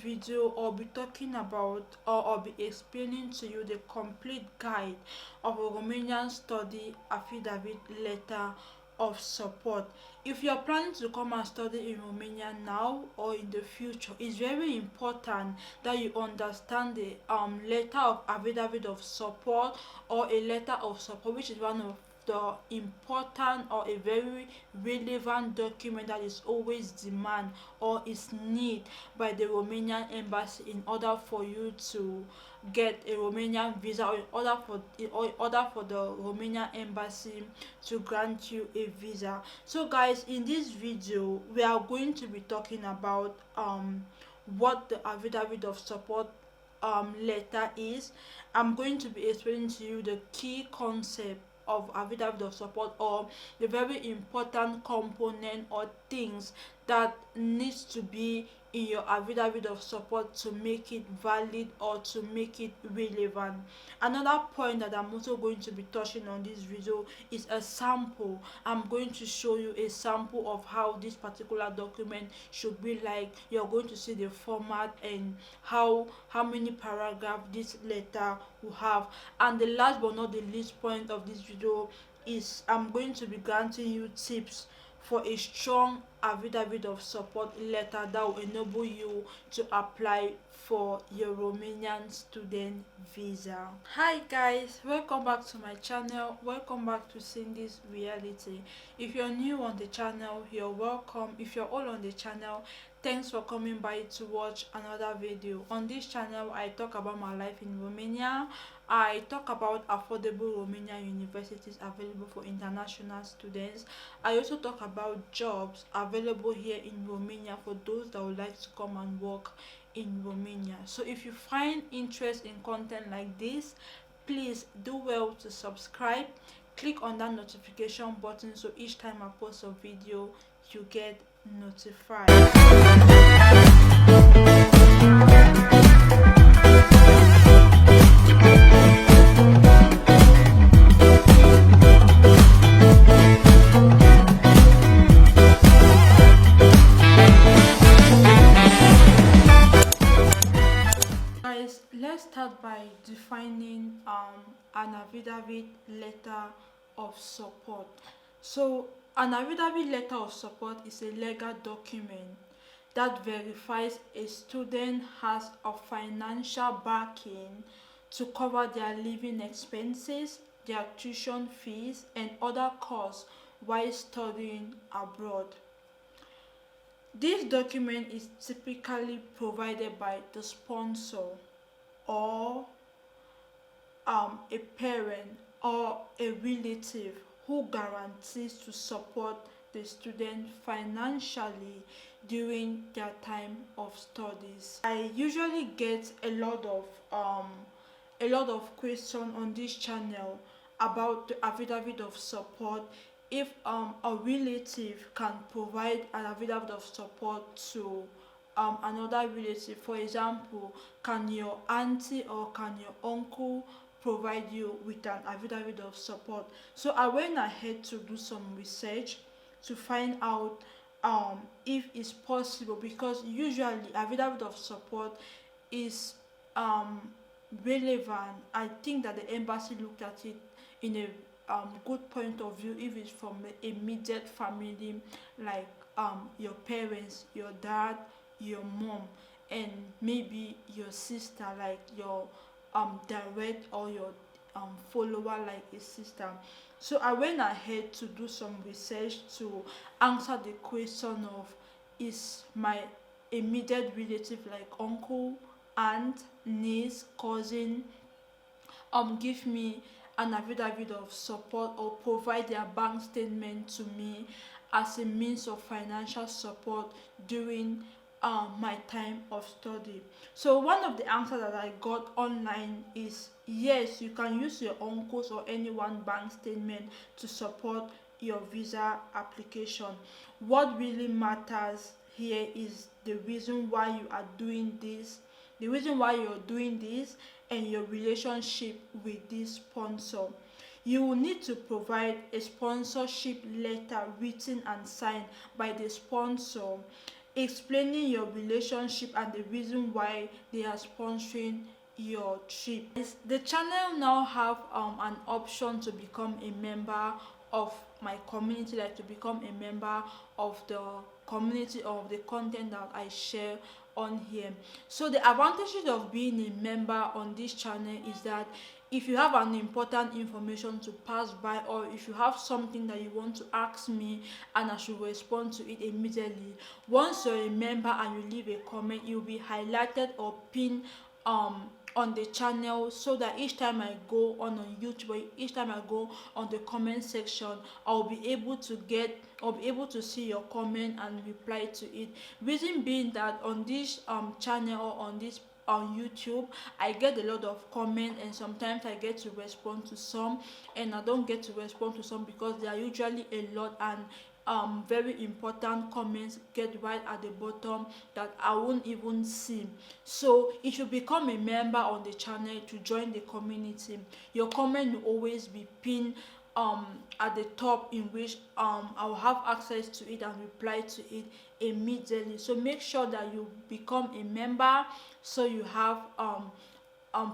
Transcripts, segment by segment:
video, I'll be talking about, or I'll be explaining to you the complete guide of a Romanian study affidavit letter of support. If you're planning to come and study in Romania now or in the future, it's very important that you understand the letter of affidavit of support, or a letter of support, which is one of the important or a very relevant document that is always demand or is need by the Romanian embassy in order for you to get a Romanian visa, or in order for the Romanian embassy to grant you a visa. So guys, in this video we are going to be talking about what the affidavit of support letter is. I'm going to be explaining to you the key concept of affidavit of support, or the very important component or things that needs to be in your affidavit of support to make it valid or to make it relevant. Another point that I'm also going to be touching on this video is a sample. I'm going to show you a sample of how this particular document should be like. You're going to see the format and how many paragraphs this letter will have. And the last but not the least point of this video is I'm going to be granting you tips for a strong affidavit of support letter that will enable you to apply for your Romanian student visa. Hi guys, welcome back to my channel. Welcome back to Seeing This Reality. If you're new on the channel, you're welcome. If you're all on the channel, thanks for coming by to watch another video. On this channel I talk about my life in Romania. I talk about affordable Romanian universities available for international students. I also talk about jobs available here in Romania for those that would like to come and work in Romania. So if you find interest in content like this, please do well to subscribe. Click on that notification button so each time I post a video you get notified. Guys, let's start by defining an affidavit letter of support. So an affidavit letter of support is a legal document that verifies a student has a financial backing to cover their living expenses, their tuition fees, and other costs while studying abroad. This document is typically provided by the sponsor or a parent or a relative who guarantees to support the student financially during their time of studies. I usually get a lot of questions on this channel about the affidavit of support. If a relative can provide an affidavit of support to another relative, for example, can your auntie or can your uncle provide you with an affidavit of support? So I went ahead to do some research to find out if it's possible, because usually affidavit of support is relevant. I think that the embassy looked at it in a good point of view if it's from the immediate family, like your parents, your dad, your mom, and maybe your sister, like your direct or your follower, like a sister. So I went ahead to do some research to answer the question of, is my immediate relative like uncle, aunt, niece, cousin give me an affidavit of support or provide their bank statement to me as a means of financial support during my time of study. So one of the answers that I got online is yes, you can use your uncle's or anyone's bank statement to support your visa application. What really matters here is the reason why you are doing this, and your relationship with this sponsor. You will need to provide a sponsorship letter written and signed by the sponsor, explaining your relationship and the reason why they are sponsoring your trip. The channel now have an option to become a member of my community, like to become a member of the community of the content that I share on here. So the advantages of being a member on this channel is that if you have an important information to pass by, or if you have something that you want to ask me and I should respond to it immediately, once you're a member and you leave a comment, you'll be highlighted or pinned on the channel, so that each time I go on YouTube, or each time I go on the comment section, I'll be able to see your comment and reply to it. Reason being that on this channel, or on YouTube, I get a lot of comments, and sometimes I get to respond to some, and I don't get to respond to some because they are usually a lot, and very important comments get right at the bottom that I won't even see. So if you become a member on the channel to join the community, your comment will always be pinned at the top, in which I will have access to it and reply to it immediately. So make sure that you become a member, so you have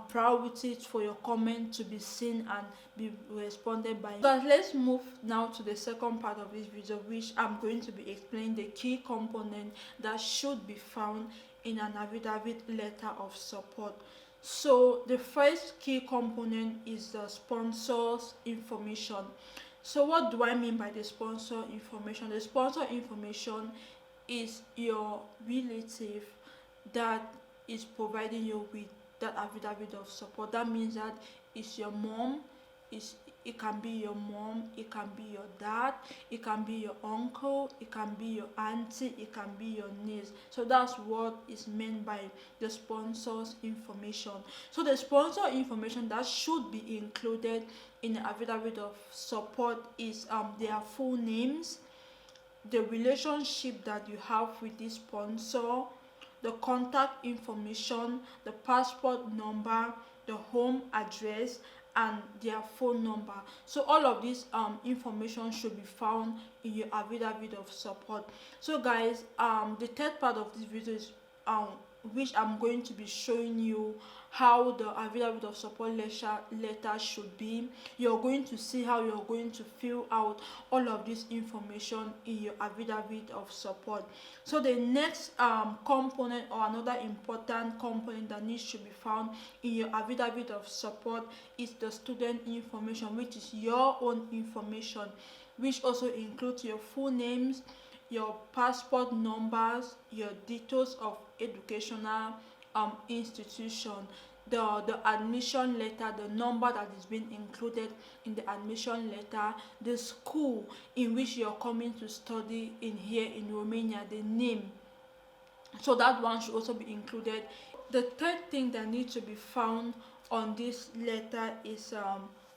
priorities for your comment to be seen and be responded by. So let's move now to the second part of this video, which I'm going to be explaining the key component that should be found in an affidavit letter of support. So the first key component is the sponsor's information. So what do I mean by the sponsor information? The sponsor information is your relative that is providing you with that affidavit of support. That means that it's your mom, it can be your mom, it can be your dad, it can be your uncle, it can be your auntie, it can be your niece. So that's what is meant by the sponsor's information. So the sponsor information that should be included in the affidavit of support is their full names, the relationship that you have with this sponsor, the contact information, the passport number, the home address, and their phone number. So all of this information should be found in your affidavit of support. So guys, the third part of this video is which I'm going to be showing you how the affidavit of support letter should be. You're going to see how you're going to fill out all of this information in your affidavit of support. So the next component, or another important component that needs to be found in your affidavit of support, is the student information, which is your own information, which also includes your full names, your passport numbers, your details of educational institution, the admission letter, the number that is being included in the admission letter, the school in which you're coming to study in here in Romania, the name. So that one should also be included. The third thing that needs to be found on this letter is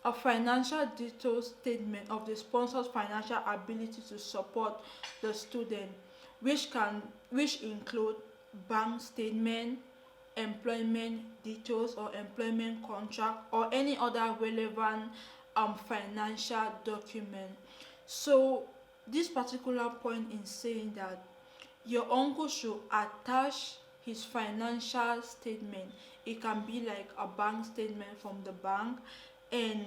a financial details statement of the sponsor's financial ability to support the student, which include bank statement, employment details or employment contract, or any other relevant financial document. So this particular point is saying that your uncle should attach his financial statement. It can be like a bank statement from the bank, and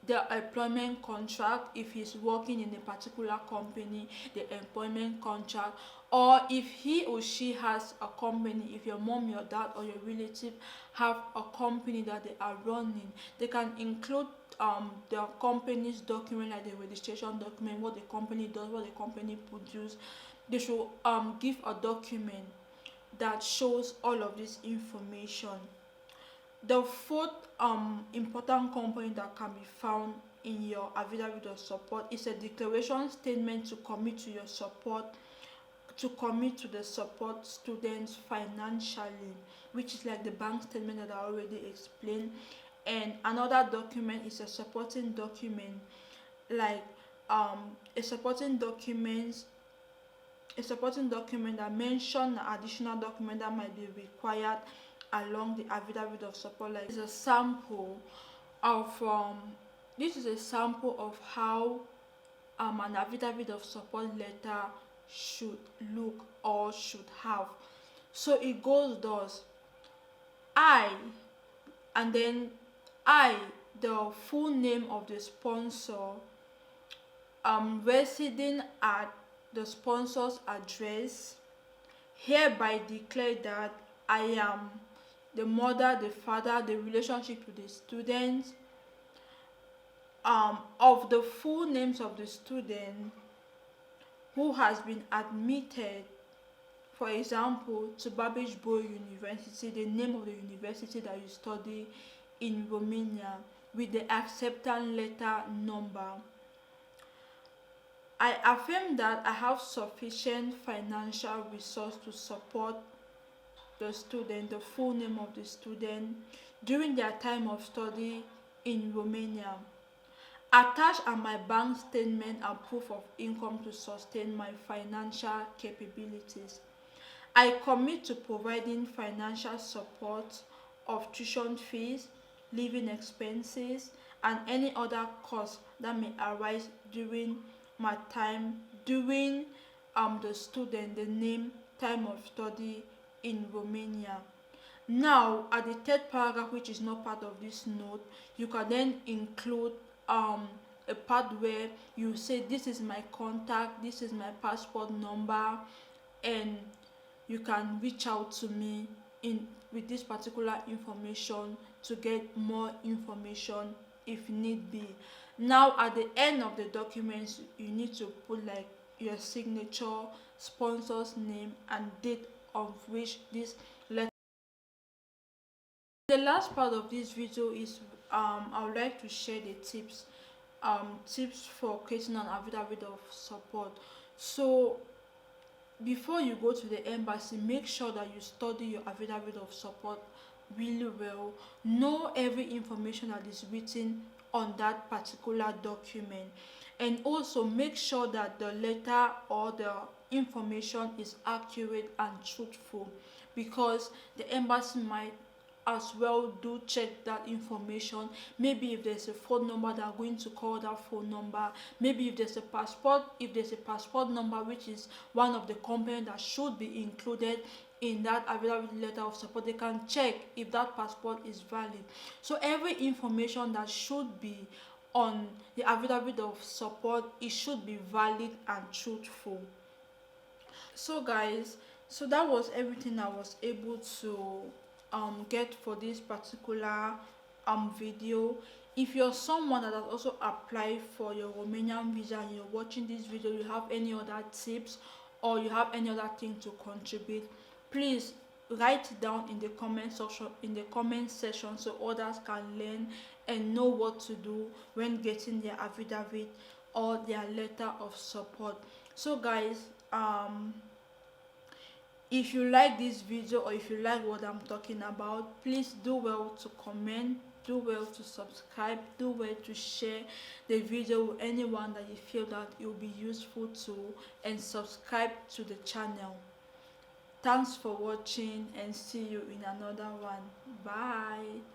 the employment contract if he's working in a particular company, the employment contract, or if he or she has a company, if your mom, your dad, or your relative have a company that they are running, they can include the company's document, like the registration document, what the company does, what the company produces. They should give a document that shows all of this information. The fourth important component that can be found in your affidavit of support is a declaration statement to commit to your support, to commit to the support students financially, which is like the bank statement that I already explained. And another document is a supporting document, like a supporting document that mentions the additional document that might be required along the affidavit of support. Like this is a sample of how an affidavit of support letter should look or should have. So it goes thus: I, and then I, the full name of the sponsor, residing at the sponsor's address, hereby declare that I am the mother, the father, the relationship with the student, of the full names of the student who has been admitted, for example, to Babbage Boy University, the name of the university that you study in Romania, with the acceptance letter number. I affirm that I have sufficient financial resource to support the student, the full name of the student, during their time of study in Romania. Attached are my bank statement and proof of income to sustain my financial capabilities. I commit to providing financial support of tuition fees, living expenses, and any other costs that may arise during my time during the name time of study in Romania. Now, at the third paragraph, which is not part of this note, you can then include a part where you say, this is my contact, this is my passport number, and you can reach out to me in with this particular information to get more information if need be. Now, at the end of the documents, you need to put like your signature, sponsor's name, and date of which this letter. The last part of this video is I would like to share the tips for creating an affidavit of support. So before you go to the embassy, make sure that you study your affidavit of support really well. Know every information that is written on that particular document, and also make sure that the letter or the information is accurate and truthful, because the embassy might as well do check that information. Maybe if there's a phone number, they are going to call that phone number. Maybe if there's a passport number, which is one of the components that should be included in that affidavit letter of support, they can check if that passport is valid. So every information that should be on the affidavit of support, it should be valid and truthful. So guys, so that was everything I was able to get for this particular video. If you're someone that has also applied for your Romanian visa and you're watching this video, you have any other tips or you have any other thing to contribute, please write it down in the comment section so others can learn and know what to do when getting their affidavit or their letter of support. So guys, if you like this video or if you like what I'm talking about, please do well to comment, do well to subscribe, do well to share the video with anyone that you feel that it will be useful to, and subscribe to the channel. Thanks for watching and see you in another one. Bye.